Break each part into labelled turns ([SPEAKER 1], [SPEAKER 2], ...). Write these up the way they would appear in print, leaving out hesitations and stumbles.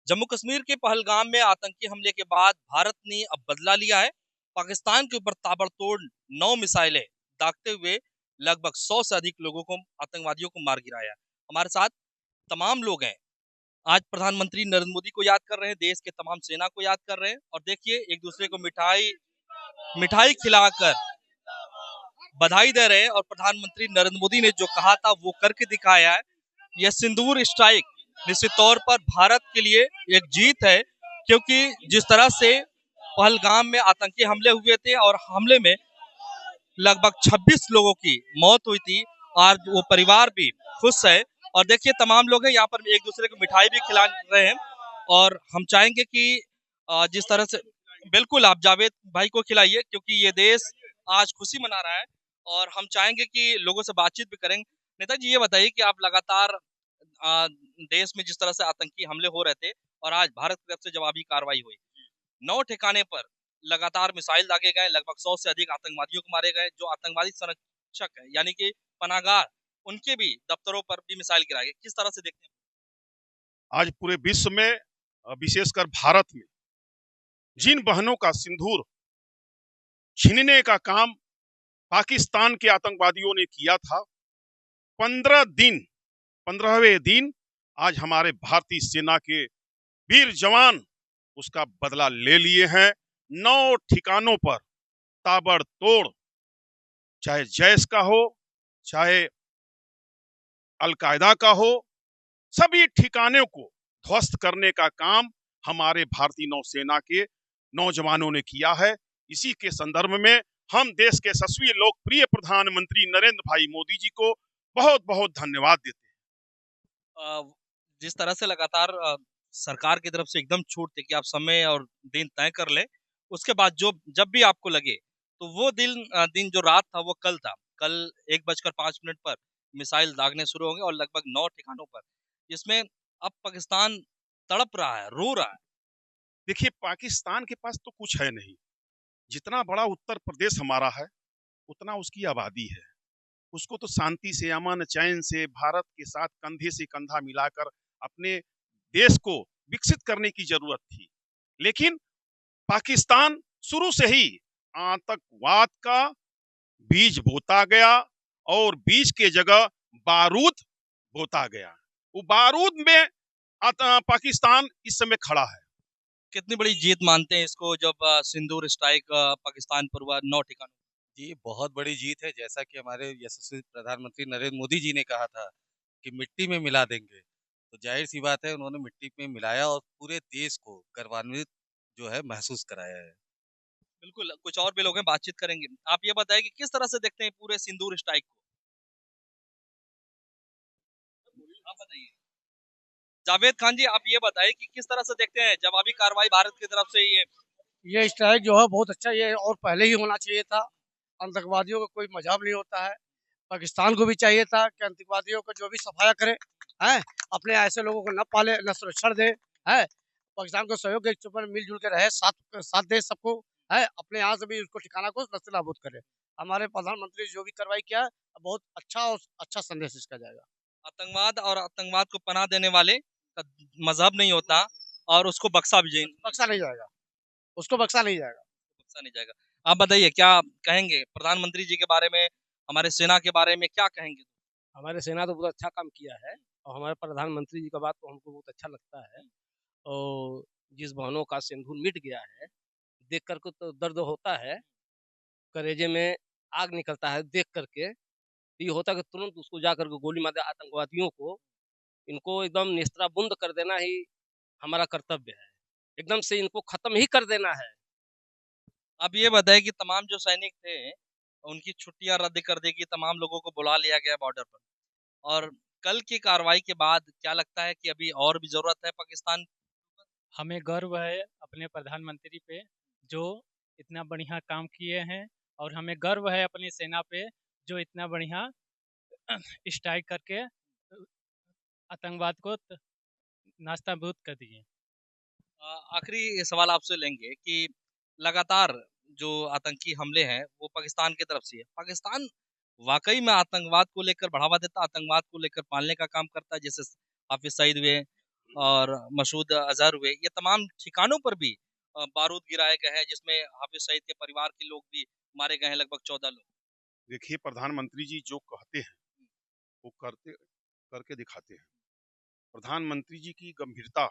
[SPEAKER 1] जम्मू कश्मीर के पहलगाम में आतंकी हमले के बाद भारत ने अब बदला लिया है। पाकिस्तान के ऊपर ताबड़तोड़ 9 मिसाइलें दागते हुए लगभग 100 से अधिक लोगों को, आतंकवादियों को मार गिराया। हमारे साथ तमाम लोग हैं। आज प्रधानमंत्री नरेंद्र मोदी को याद कर रहे हैं, देश के तमाम सेना को याद कर रहे हैं और देखिए एक दूसरे को मिठाई मिठाई खिलाकर बधाई दे रहे हैं। और प्रधानमंत्री नरेंद्र मोदी ने जो कहा था वो करके दिखाया है। यह सिंदूर स्ट्राइक निश्चित तौर पर भारत के लिए एक जीत है, क्योंकि जिस तरह से पहलगाम में आतंकी हमले हुए थे और हमले में लगभग 26 लोगों की मौत हुई थी, आज वो परिवार भी खुश है। और देखिए तमाम लोग हैं यहाँ पर एक दूसरे को मिठाई भी खिला रहे हैं। और हम चाहेंगे कि जिस तरह से बिल्कुल आप जावेद भाई को खिलाइए, क्योंकि ये देश आज खुशी मना रहा है और हम चाहेंगे कि लोगों से बातचीत भी करेंगे। नेताजी ये बताइए कि आप लगातार देश में जिस तरह से आतंकी हमले हो रहे थे और आज भारत की तरफ से जवाबी कार्रवाई हुई, 9 ठिकाने पर लगातार मिसाइल दागे गए, लगभग 100 से अधिक आतंकवादियों को मारे गए। जो आतंकवादी संरक्षक है यानी कि पनाहगार, उनके भी दफ्तरों पर भी मिसाइल गिराए गए। किस तरह से देखते हैं?
[SPEAKER 2] आज पूरे विश्व में विशेषकर भारत में जिन बहनों का सिंदूर छीनने का काम पाकिस्तान के आतंकवादियों ने किया था, 15वें दिन आज हमारे भारतीय सेना के वीर जवान उसका बदला ले लिए हैं। 9 ठिकानों पर ताबड़तोड़, चाहे जैश का हो चाहे अलकायदा का हो, सभी ठिकानों को ध्वस्त करने का काम हमारे भारतीय नौसेना के नौजवानों ने किया है। इसी के संदर्भ में हम देश के यशस्वी लोकप्रिय प्रधानमंत्री नरेंद्र भाई मोदी जी को बहुत बहुत धन्यवाद देते हैं।
[SPEAKER 1] जिस तरह से लगातार सरकार की तरफ से एकदम छूट थी कि आप समय और दिन तय कर ले, उसके बाद जो जब भी आपको लगे तो वो दिन जो रात था वो कल था। कल 1:05 पर मिसाइल दागने शुरू होंगे और लगभग 9 ठिकानों पर, जिसमें अब पाकिस्तान तड़प रहा है, रो रहा है।
[SPEAKER 2] देखिए, पाकिस्तान के पास तो कुछ है नहीं। जितना बड़ा उत्तर प्रदेश हमारा है उतना उसकी आबादी है। उसको तो शांति से, अमन चैन से भारत के साथ कंधे से कंधा मिलाकर अपने देश को विकसित करने की जरूरत थी। लेकिन पाकिस्तान शुरू से ही आतंकवाद का बीज बोता गया और बीज के जगह बारूद बोता गया। वो बारूद में पाकिस्तान इस समय खड़ा है।
[SPEAKER 1] कितनी बड़ी जीत मानते हैं इसको, जब सिंदूर स्ट्राइक पाकिस्तान पर हुआ 9 ठिकानों?
[SPEAKER 3] जी, बहुत बड़ी जीत है। जैसा कि हमारे यशस्वी प्रधानमंत्री नरेंद्र मोदी जी ने कहा था कि मिट्टी में मिला देंगे, तो जाहिर-सी बात है उन्होंने मिट्टी में मिलाया और पूरे देश को गौरवान्वित जो है महसूस कराया है।
[SPEAKER 1] बिल्कुल, कुछ और भी लोग हैं, बातचीत करेंगे। आप ये बताइए कि किस तरह से देखते हैं पूरे सिंदूर स्ट्राइक को? आप बताइए। जावेद खान जी, आप ये बताइए कि किस तरह से देखते हैं जवाबी कार्रवाई भारत की तरफ से
[SPEAKER 4] ये स्ट्राइक जो है बहुत अच्छा, ये और पहले ही होना चाहिए था। आतंकवादियों का कोई मज़ाक नहीं होता है। पाकिस्तान को भी चाहिए था कि आतंकवादियों को जो भी सफाया करे, हैं, अपने ऐसे लोगों को न पाले, न सुरक्षण दे, हैं। पाकिस्तान को सहयोग के ऊपर मिलजुल के रहे, साथ साथ दे सबको, है, अपने यहाँ से भी उसको ठिकाना को नस्तानाबूद करे। हमारे प्रधानमंत्री जो भी कार्रवाई किया है, बहुत अच्छा और अच्छा संदेश इसका जाएगा।
[SPEAKER 1] आतंकवाद और आतंकवाद को पनाह देने वाले का मजहब नहीं होता और उसको बख्शा
[SPEAKER 4] बख्शा नहीं जाएगा, उसको बख्शा नहीं जाएगा।
[SPEAKER 1] बख्शा नहीं जाएगा। आप बताइए क्या कहेंगे प्रधानमंत्री जी के बारे में, हमारे सेना के बारे में क्या कहेंगे?
[SPEAKER 4] हमारे सेना तो बहुत अच्छा काम किया है और हमारे प्रधानमंत्री जी का बात तो हमको बहुत अच्छा लगता है। और जिस बहनों का सिंदूर मिट गया है, देख कर के तो दर्द होता है, कलेजे में आग निकलता है देख करके। ये होता है कि तुरंत उसको जा कर के गोली मार दे आतंकवादियों को, इनको एकदम नेस्तनाबूद कर देना ही हमारा कर्तव्य है। एकदम से इनको खत्म ही कर देना है।
[SPEAKER 1] अब ये बताएं कि तमाम जो सैनिक थे उनकी छुट्टियां रद्द कर दी गई, तमाम लोगों को बुला लिया गया बॉर्डर पर। और कल की कार्रवाई के बाद क्या लगता है कि अभी और भी जरूरत है पाकिस्तान?
[SPEAKER 5] हमें गर्व है अपने प्रधानमंत्री पे, जो इतना बढ़िया काम किए हैं, और हमें गर्व है अपनी सेना पे जो इतना बढ़िया स्ट्राइक करके आतंकवाद को नास्ताबूद कर दिए।
[SPEAKER 1] आखिरी सवाल आपसे लेंगे कि लगातार जो आतंकी हमले हैं वो पाकिस्तान की तरफ से है। पाकिस्तान वाकई में आतंकवाद को लेकर बढ़ावा देता, आतंकवाद को लेकर पालने का काम करता है, जैसे हाफिज सईद हुए और मसूद अजहर हुए, ये तमाम ठिकानों पर भी बारूद गिराए गए हैं, जिसमें हाफिज सईद के परिवार के लोग भी मारे गए हैं, लगभग 14 लोग।
[SPEAKER 2] देखिए, प्रधानमंत्री जी जो कहते हैं वो करते करके दिखाते हैं। प्रधानमंत्री जी की गंभीरता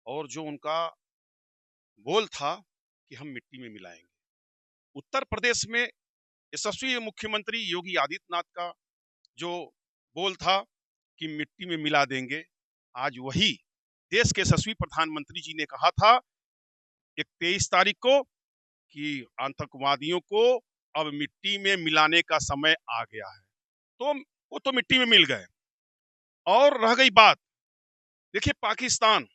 [SPEAKER 2] और जो उनका बोल था कि हम मिट्टी में मिलाएंगे। उत्तर प्रदेश में यशस्वी मुख्यमंत्री योगी आदित्यनाथ का जो बोल था कि मिट्टी में मिला देंगे, आज वही देश के यशस्वी प्रधानमंत्री जी ने कहा था 23 तारीख को कि आतंकवादियों को अब मिट्टी में मिलाने का समय आ गया है। तो वो तो मिट्टी में मिल गए। और रह गई बात, देखिए पाकिस्तान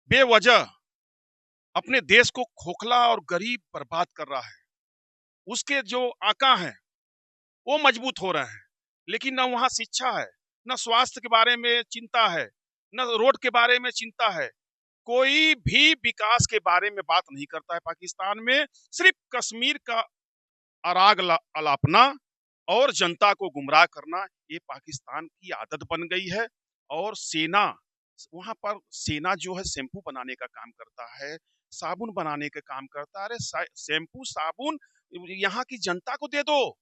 [SPEAKER 2] बेवजह अपने देश को खोखला और गरीब बर्बाद कर रहा है। उसके जो आका हैं वो मजबूत हो रहे हैं, लेकिन न वहां शिक्षा है, न स्वास्थ्य के बारे में चिंता है, न रोड के बारे में चिंता है। कोई भी विकास के बारे में बात नहीं करता है पाकिस्तान में। सिर्फ कश्मीर का अराग अलापना और जनता को गुमराह करना, ये पाकिस्तान की आदत बन गई है। और सेना, वहां पर सेना जो है शैम्पू बनाने का काम करता है, साबुन बनाने का काम करता है। अरे शैम्पू साबुन यहाँ की जनता को दे दो,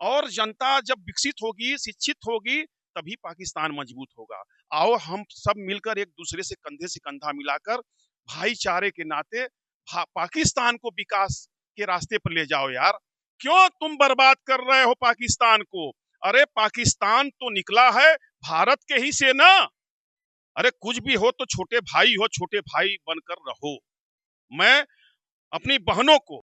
[SPEAKER 2] और जनता जब विकसित होगी, शिक्षित होगी, तभी पाकिस्तान मजबूत होगा। आओ हम सब मिलकर एक दूसरे से कंधा मिलाकर भाईचारे के नाते पाकिस्तान को विकास के रास्ते पर ले जाओ यार। क्यों तुम बर्बाद कर रहे हो पाकिस्तान को? अरे पाकिस्तान तो निकला है भारत के ही से ना। अरे कुछ भी हो तो छोटे भाई हो, छोटे भाई बनकर रहो। मैं अपनी बहनों को